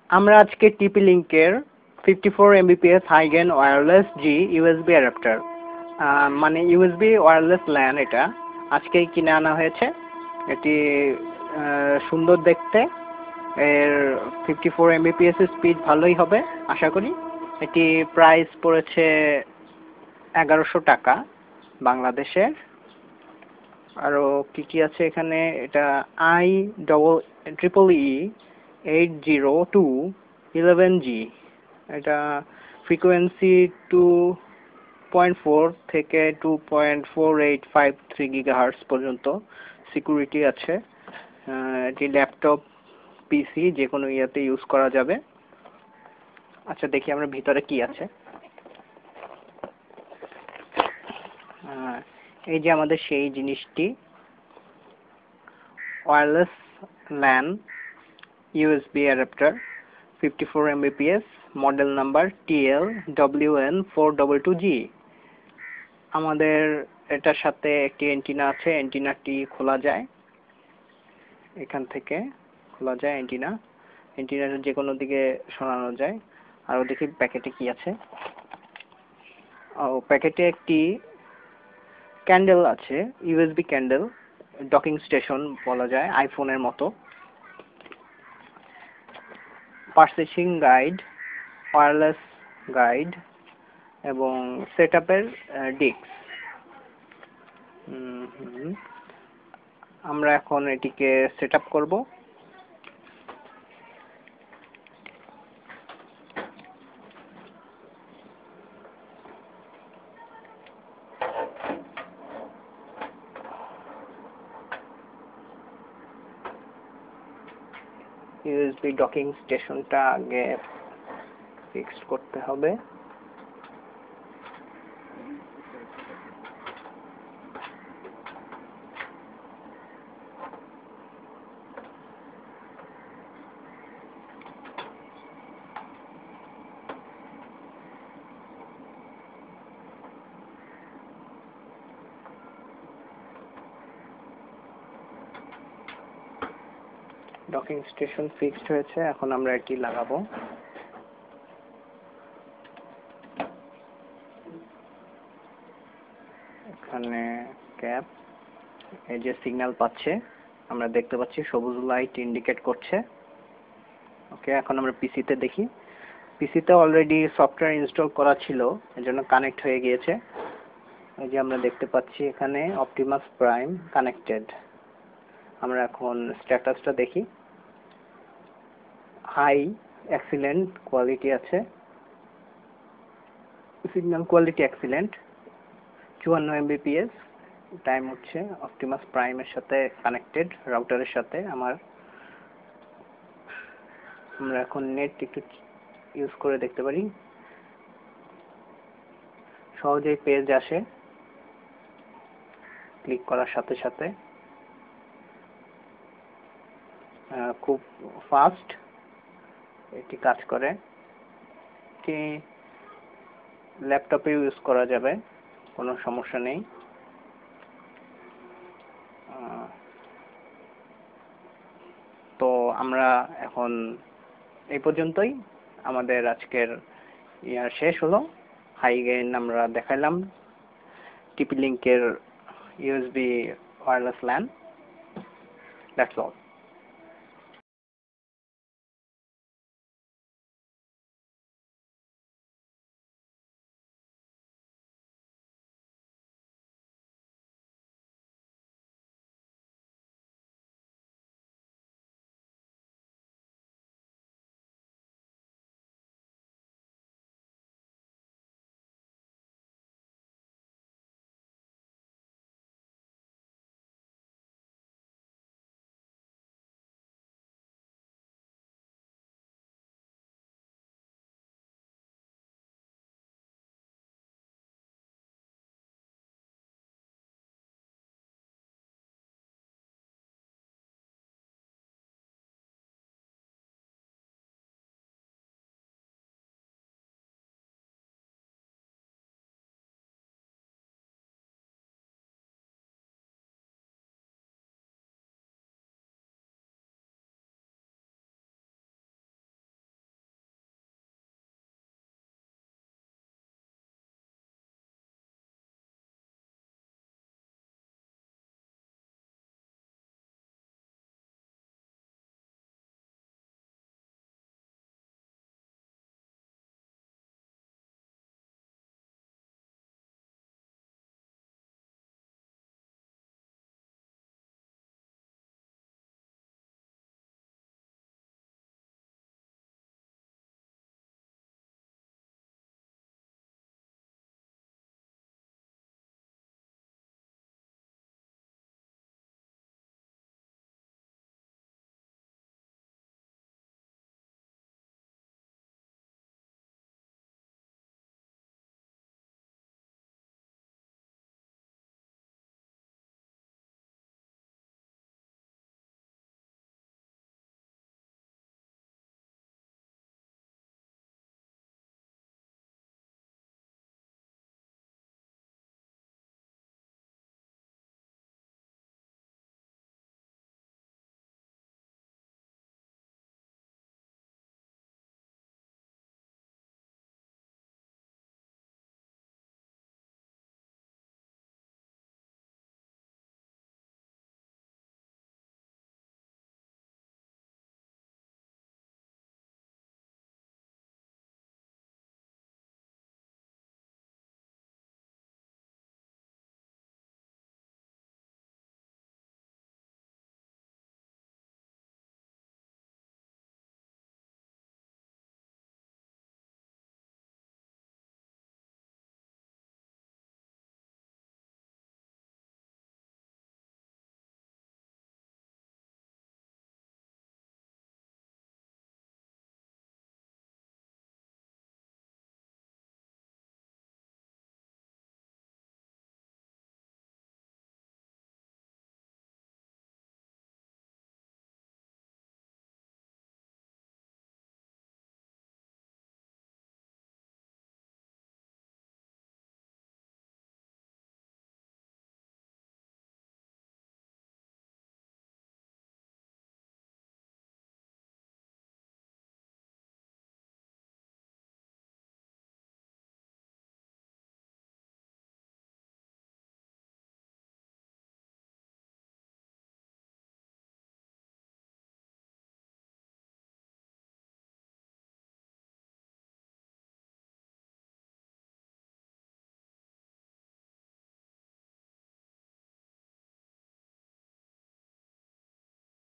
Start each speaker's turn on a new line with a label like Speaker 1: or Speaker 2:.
Speaker 1: আমরা আজকে টিপি লিংকের 54 Mbps হাই গেইন ওয়্যারলেস জি ইউএসবি অ্যাডাপ্টার মানে ইউএসবি ওয়্যারলেস ল্যান এটা আজকেই কিনে আনা হয়েছে। এটি সুন্দর দেখতে, এর 54 Mbps এর স্পিড ভালোই হবে আশা করি। এটি প্রাইস পড়েছে 1100 টাকা বাংলাদেশের। আরো কি কি আছে এখানে, এটা IEEE 802.11G, এটা ফ্রিকোয়েন্সি 2.4 থেকে 2.4853 গিগাহার্টজ পর্যন্ত সিকিউরিটি আছে। এটি ল্যাপটপ পিসি যে কোনো ইয়াতে ইউজ করা যাবে। আচ্ছা দেখি আমরা ভিতরে কি আছে। এই যে আমাদের সেই জিনিসটি, wireless LAN USB adapter 54 Mbps, model number TLWN422G। আমাদের এটার সাথে একটি অ্যান্টিনা আছে, অ্যান্টিনাটি খোলা যায়, এখান থেকে খোলা যায় অ্যান্টিনাটা যে কোনো দিকে সরানো যায়। আর দেখি প্যাকেটে কি আছে। প্যাকেটে একটি ক্যান্ডেল আছে, ইউএসবি ক্যান্ডেল, ডকিং স্টেশন বলা যায় আইফোনের মতো। পারচেসিং গাইড, ওয়্যারলেস গাইড এবং সেটআপের ডিস্ক। আমরা এখন এটিকে সেটআপ করব। ইউএসবি ডকিং স্টেশনটা আগে ফিক্স করতে হবে। ডকিং স্টেশন ফিক্সড হয়েছে, এখন আমরা এটি লাগাবো। এখানে ক্যাপ, এই যে সিগন্যাল পাচ্ছে, আমরা দেখতে পাচ্ছি সবুজ লাইট ইন্ডিকেট করছে। ওকে, এখন আমরা পিসিতে দেখি। পিসিতে অলরেডি সফটওয়্যার ইনস্টল করা ছিল, এজন্য কানেক্ট হয়ে গিয়েছে। এই যে আমরা দেখতে পাচ্ছি এখানে অপটিমাস প্রাইম কানেক্টেড। আমরা এখন স্ট্যাটাসটা দেখি। হাই এক্সিলেন্ট কোয়ালিটি আছে, signal quality excellent, 54 Mbps, time হচ্ছে অপটিমাস প্রাইমের সাথে কানেক্টেড, রাউটারের সাথে আমরা এখন নেট একটু ইউজ করে দেখতে পারি। সহজেই পেজ আসে ক্লিক করার সাথে সাথে, খুব ফাস্ট এটি কাজ করে। এটি ল্যাপটপে ইউজ করা যাবে, কোনো সমস্যা নেই। তো আমরা এখন এই পর্যন্তই, আমাদের আজকের শেষ হলো। হাই গেইন আমরা দেখাইলাম, টিপি লিংকের USB wireless LAN. That's all.